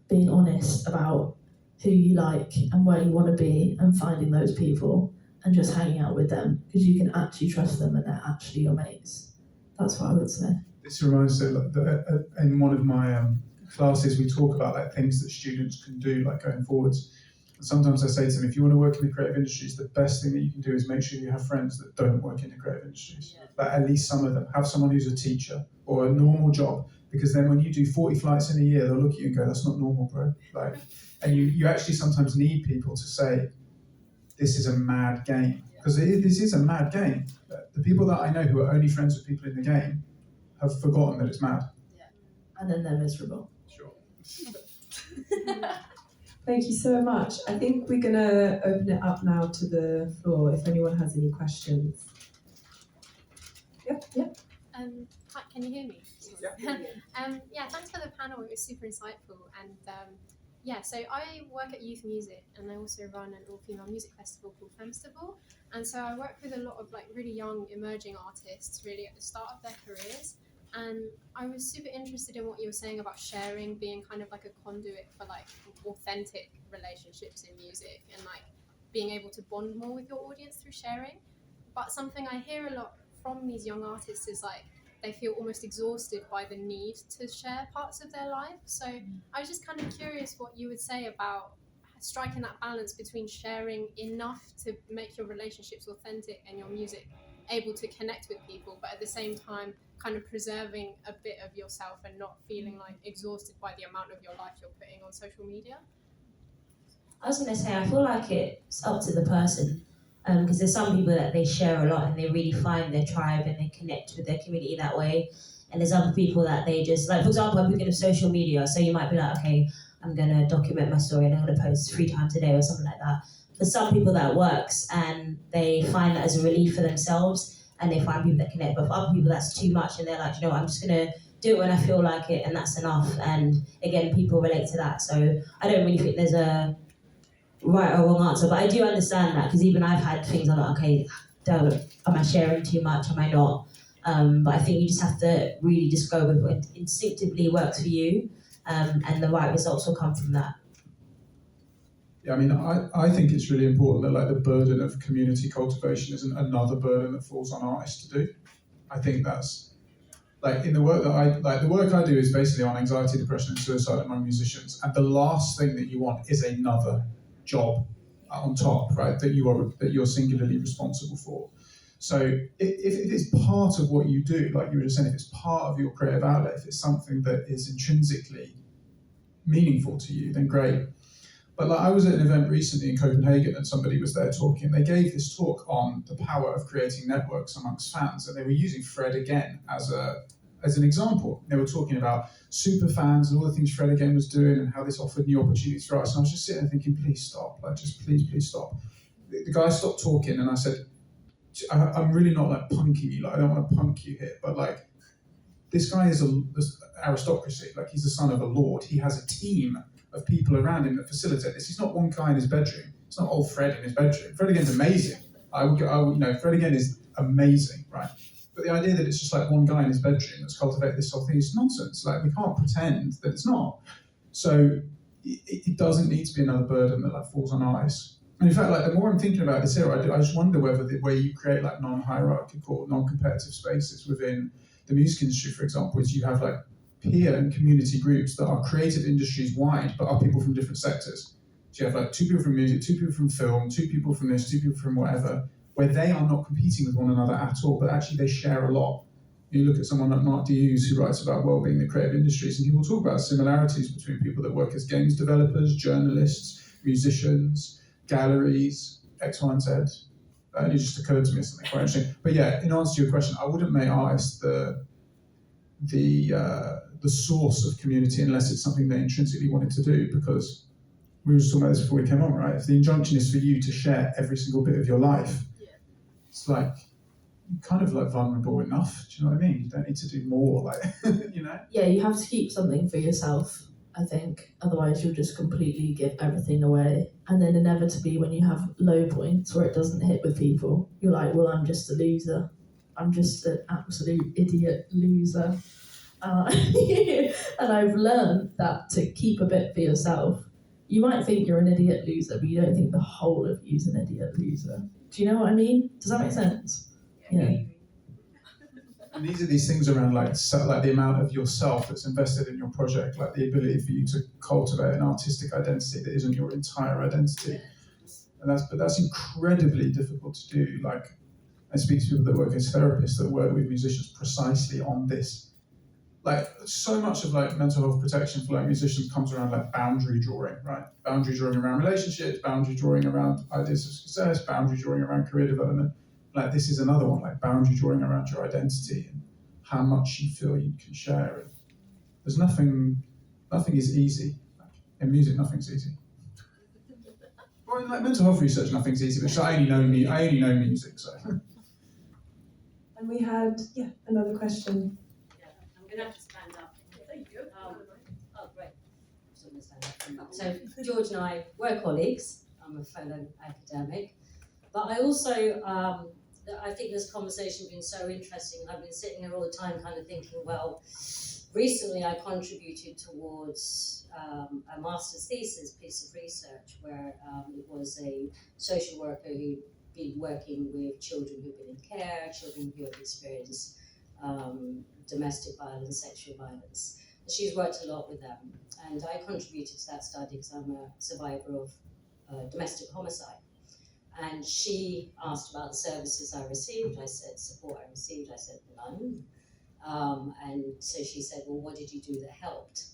being honest about who you like and where you want to be and finding those people and just hanging out with them, because you can actually trust them and they're actually your mates. That's what I would say. This reminds me that in one of my classes we talk about like things that students can do like going forwards. And sometimes I say to them, if you want to work in the creative industries, the best thing that you can do is make sure you have friends that don't work in the creative industries. Like at least some of them. Have someone who's a teacher or a normal job, because then when you do 40 flights in a year, they'll look at you and go, that's not normal, bro. Like, and you actually sometimes need people to say, this is a mad game. Because this is a mad game. The people that I know who are only friends with people in the game have forgotten that it's mad. Yeah. And then they're miserable. Sure. Thank you so much. I think we're going to open it up now to the floor if anyone has any questions. Yeah. Hi, can you hear me? Yeah. Thanks for the panel. It was super insightful. And so I work at Youth Music, and I also run an all-female music festival called Femstival. And so I work with a lot of like really young emerging artists, really at the start of their careers. And I was super interested in what you were saying about sharing being kind of like a conduit for like authentic relationships in music and like being able to bond more with your audience through sharing. But something I hear a lot from these young artists is like they feel almost exhausted by the need to share parts of their life. So I was just kind of curious what you would say about striking that balance between sharing enough to make your relationships authentic and your music able to connect with people, but at the same time kind of preserving a bit of yourself and not feeling like exhausted by the amount of your life you're putting on social media. I was going to say, I feel like it's up to the person, because there's some people that they share a lot and they really find their tribe and they connect with their community that way. And there's other people that they just, like for example, I'm thinking of social media, so you might be like, okay, I'm going to document my story and I'm going to post 3 times a day or something like that. For some people that works and they find that as a relief for themselves and they find people that connect, but for other people that's too much and they're like, you know, I'm just going to do it when I feel like it and that's enough. And again, people relate to that. So I don't really think there's a right or wrong answer, but I do understand that, because even I've had things I'm like, okay, am I sharing too much, am I not? But I think you just have to really just go with what instinctively works for you, and the right results will come from that. Yeah, I mean, I think it's really important that like the burden of community cultivation isn't another burden that falls on artists to do. I think that's like in the work that the work I do is basically on anxiety, depression, and suicide among musicians, and the last thing that you want is another job on top, right? That you're singularly responsible for. So if it's part of what you do, like you were just saying, if it's part of your creative outlet, if it's something that is intrinsically meaningful to you, then great. But like I was at an event recently in Copenhagen and somebody was there talking. They gave this talk on the power of creating networks amongst fans, and they were using Fred again as an example. They were talking about super fans and all the things Fred again was doing and how this offered new opportunities for us. And I was just sitting there thinking, please stop, like just please stop. The guy stopped talking and I said, I'm really not like punking you, like I don't want to punk you here, but like this guy is this aristocracy, like he's the son of a lord. He has a team of people around him that facilitate this. He's not one guy in his bedroom. It's not old Fred in his bedroom. Fred again's amazing. Fred again is amazing, right? But the idea that it's just like one guy in his bedroom that's cultivated this whole thing is nonsense. Like we can't pretend that it's not. So it doesn't need to be another burden that like falls on artists. And in fact, like the more I'm thinking about this here, I just wonder whether the way you create like non-hierarchical, non-competitive spaces within the music industry, for example, is you have like peer and community groups that are creative industries wide, but are people from different sectors. So you have like 2 people from music, 2 people from film, 2 people from this, 2 people from whatever, where they are not competing with one another at all, but actually they share a lot. You look at someone like Mark D'Annunzio who writes about Wellbeing, the creative industries, and he will talk about similarities between people that work as games developers, journalists, musicians, galleries, X, Y, and Z. That only just occurred to me as something quite interesting. But yeah, in answer to your question, I wouldn't make artists the source of community unless it's something they intrinsically wanted to do, because we were just talking about this before we came on, right? If the injunction is for you to share every single bit of your life, it's like, you're kind of like vulnerable enough. Do you know what I mean? You don't need to do more, like, you know? Yeah, you have to keep something for yourself, I think. Otherwise, you'll just completely give everything away. And then inevitably, when you have low points where it doesn't hit with people, you're like, well, I'm just a loser. I'm just an absolute idiot loser. And I've learned that to keep a bit for yourself. You might think you're an idiot loser, but you don't think the whole of you's an idiot loser. Do you know what I mean? Does that make sense? Yeah. And these are these things around like the amount of yourself that's invested in your project, like the ability for you to cultivate an artistic identity that isn't your entire identity. And that's incredibly difficult to do. Like, I speak to people that work as therapists that work with musicians precisely on this. Like, so much of like mental health protection for like musicians comes around like boundary drawing, right? Boundary drawing around relationships, boundary drawing around ideas of success, boundary drawing around career development. Like, this is another one, like boundary drawing around your identity and how much you feel you can share. And there's nothing is easy. Like, in music, nothing's easy. Or in like mental health research, nothing's easy. But I only know music, so. And we had, another question. Yeah, I'm going to have to stand up. Thank you. Oh, great. So I'm going to stand up. So George and I were colleagues. I'm a fellow academic. But I also, I think this conversation has been so interesting. I've been sitting here all the time kind of thinking, well, recently I contributed towards a master's thesis piece of research where it was a social worker who'd been working with children who've been in care, children who have experienced domestic violence, sexual violence. And she's worked a lot with them. And I contributed to that study because I'm a survivor of domestic homicide. And she asked about the services I received. I said, support I received. I said, none. And so she said, well, what did you do that helped?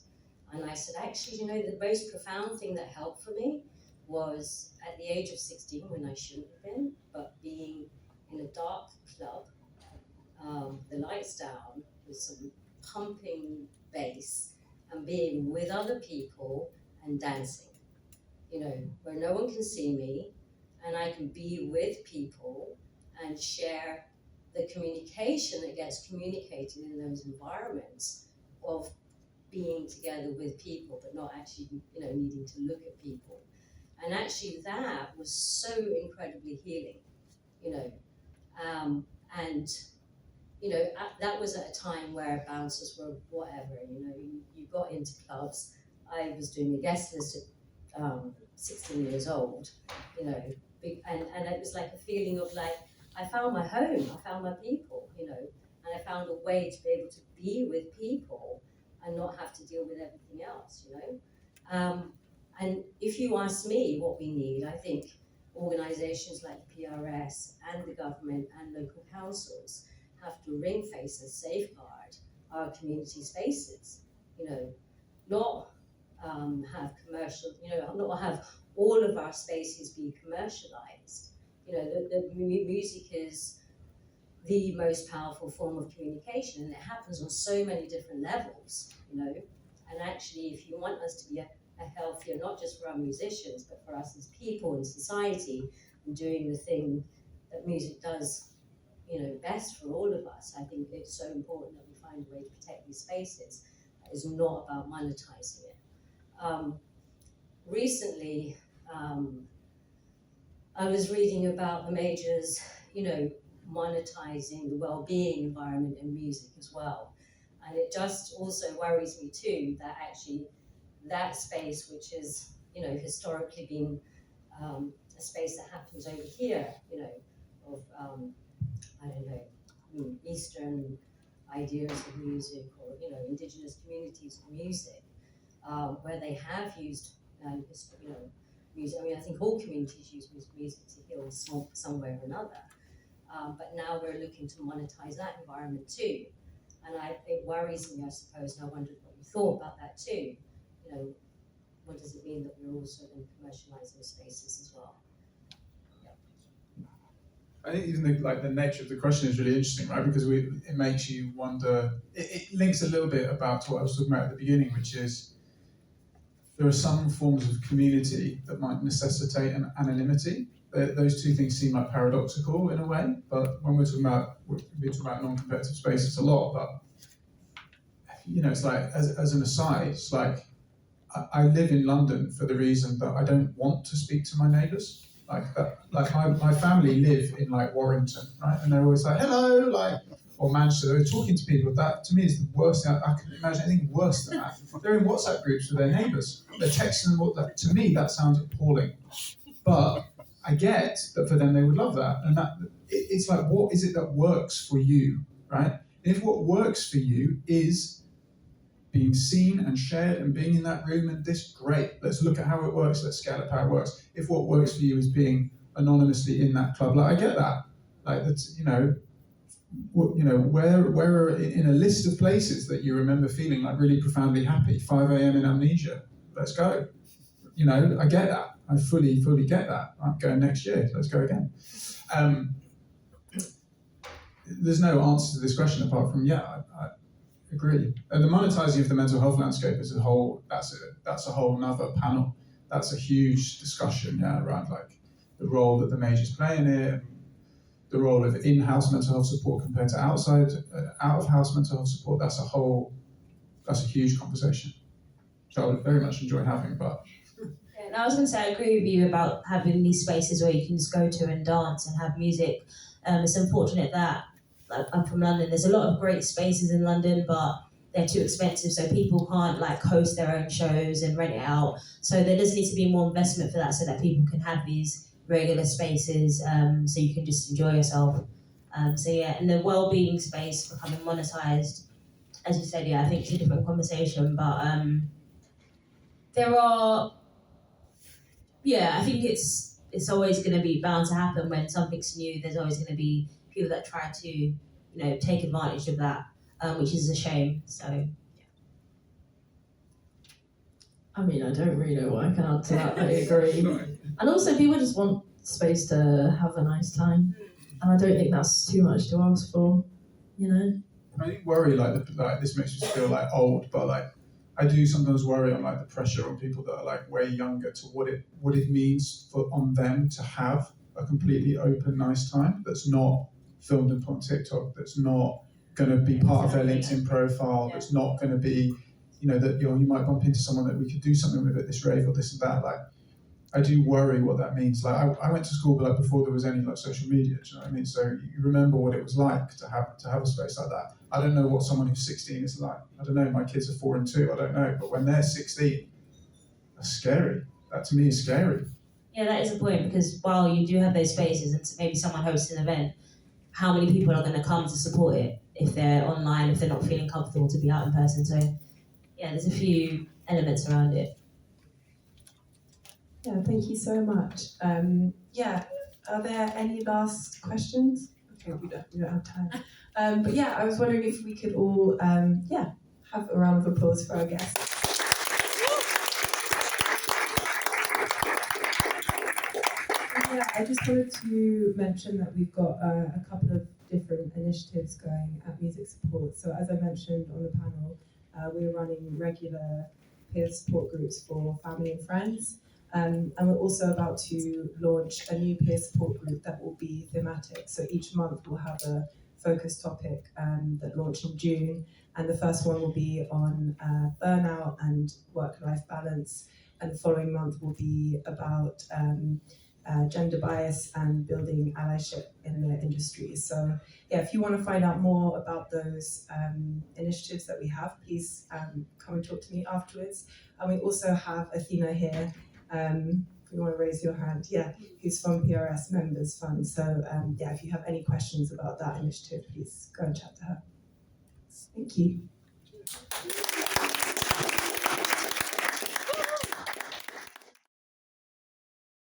And I said, actually, you know, the most profound thing that helped for me was at the age of 16, when I shouldn't have been, but being in a dark club, the lights down, with some pumping bass, and being with other people and dancing, you know, where no one can see me, and I can be with people and share the communication that gets communicated in those environments of being together with people, but not actually, you know, needing to look at people. And actually that was so incredibly healing, you know. And, you know, that was at a time where bouncers were whatever, you know, you got into clubs. I was doing a guest list at 16 years old, you know, and it was like a feeling of like, I found my home, I found my people, you know, and I found a way to be able to be with people and not have to deal with everything else, you know. And if you ask me what we need, I think organisations like the PRS and the government and local councils have to ring fence and safeguard our community spaces, you know, not have commercial, you know, not have all of our spaces be commercialised. You know, the music is the most powerful form of communication, and it happens on so many different levels, you know. And actually, if you want us to be a healthier, not just for our musicians, but for us as people in society, and doing the thing that music does, you know, best for all of us, I think it's so important that we find a way to protect these spaces. It's not about monetizing it. Recently, I was reading about the majors, you know, monetizing the well-being environment in music as well. And it just also worries me too that actually that space, which is, you know, historically been a space that happens over here, you know, of, I don't know, Eastern ideas of music or, you know, indigenous communities of music, where they have used, you know, music. I mean, I think all communities use music to heal some way or another. But now we're looking to monetize that environment too. And it worries me, I suppose, and I wondered what you thought about that too. You know, what does it mean that we're also going to commercialize those spaces as well? I think even the nature of the question is really interesting, right? Because it makes you wonder. It links a little bit about to what I was talking about at the beginning, which is there are some forms of community that might necessitate an anonymity. Those two things seem like paradoxical in a way, but when we're talking about non-competitive spaces a lot, but it's like, as an aside, it's like, I live in London for the reason that I don't want to speak to my neighbours. Like that, like my family live in like Warrington, right? And they're always like, hello, like, or Manchester. They're talking to people. That to me is the worst thing. I couldn't imagine anything worse than that. They're in WhatsApp groups with their neighbours. They're texting them. To me, that sounds appalling. But I get that for them they would love that, and it's like, what is it that works for you, right? And if what works for you is being seen and shared and being in that room and this, great. Let's look at how it works. Let's scale up how it works. If what works for you is being anonymously in that club, like I get that. Like that's where in a list of places that you remember feeling like really profoundly happy. 5 a.m. in Amnesia. Let's go. I get that. I fully get that. I'm going next year. Let's go again. There's no answer to this question apart from I agree. And the monetizing of the mental health landscape as a whole, that's a whole nother panel. That's a huge discussion, around like the role that the majors play in it, the role of in-house mental health support compared to out-of-house mental health support. That's a huge conversation. So I would very much enjoy having, but. Yeah, and I was going to say, I agree with you about having these spaces where you can just go to and dance and have music. It's unfortunate that, like, I'm from London, there's a lot of great spaces in London, but they're too expensive, so people can't like host their own shows and rent it out. So there does need to be more investment for that so that people can have these regular spaces, so you can just enjoy yourself. And the wellbeing space becoming monetized, as you said, I think it's a different conversation, but there are, I think it's always going to be bound to happen when something's new. There's always going to be people that try to, take advantage of that, which is a shame. So, I mean, I don't really know what I can add to that. I agree. And also, people just want space to have a nice time, and I don't think that's too much to ask for. I do worry like this makes me feel like old, but like I do sometimes worry on like the pressure on people that are like way younger to what it means on them to have a completely open, nice time that's not filmed and put on TikTok, that's not going to be part of their LinkedIn profile, that's not going to be, that you might bump into someone that we could do something with at this rave or this and that. Like, I do worry what that means. Like, I went to school, but like before there was any like social media. Do you know what I mean? So you remember what it was like to have a space like that. I don't know what someone who's 16 is like. I don't know. My kids are 4 and 2. I don't know. But when they're 16, that's scary. That to me is scary. Yeah, that is a point, because while you do have those spaces and maybe someone hosts an event, how many people are going to come to support it if they're online, if they're not feeling comfortable to be out in person? So, there's a few elements around it. Yeah, thank you so much. Are there any last questions? Okay, we don't have time. But I was wondering if we could all, have a round of applause for our guests. I just wanted to mention that we've got a couple of different initiatives going at Music Support. So as I mentioned on the panel, we're running regular peer support groups for family and friends. And we're also about to launch a new peer support group that will be thematic. So each month we'll have a focus topic that launch in June. And the first one will be on burnout and work-life balance. And the following month will be about gender bias and building allyship in the industry. So if you want to find out more about those initiatives that we have, please come and talk to me afterwards. And we also have Athena here, if you want to raise your hand, who's from PRS Members Fund. So if you have any questions about that initiative, please go and chat to her. Thank you.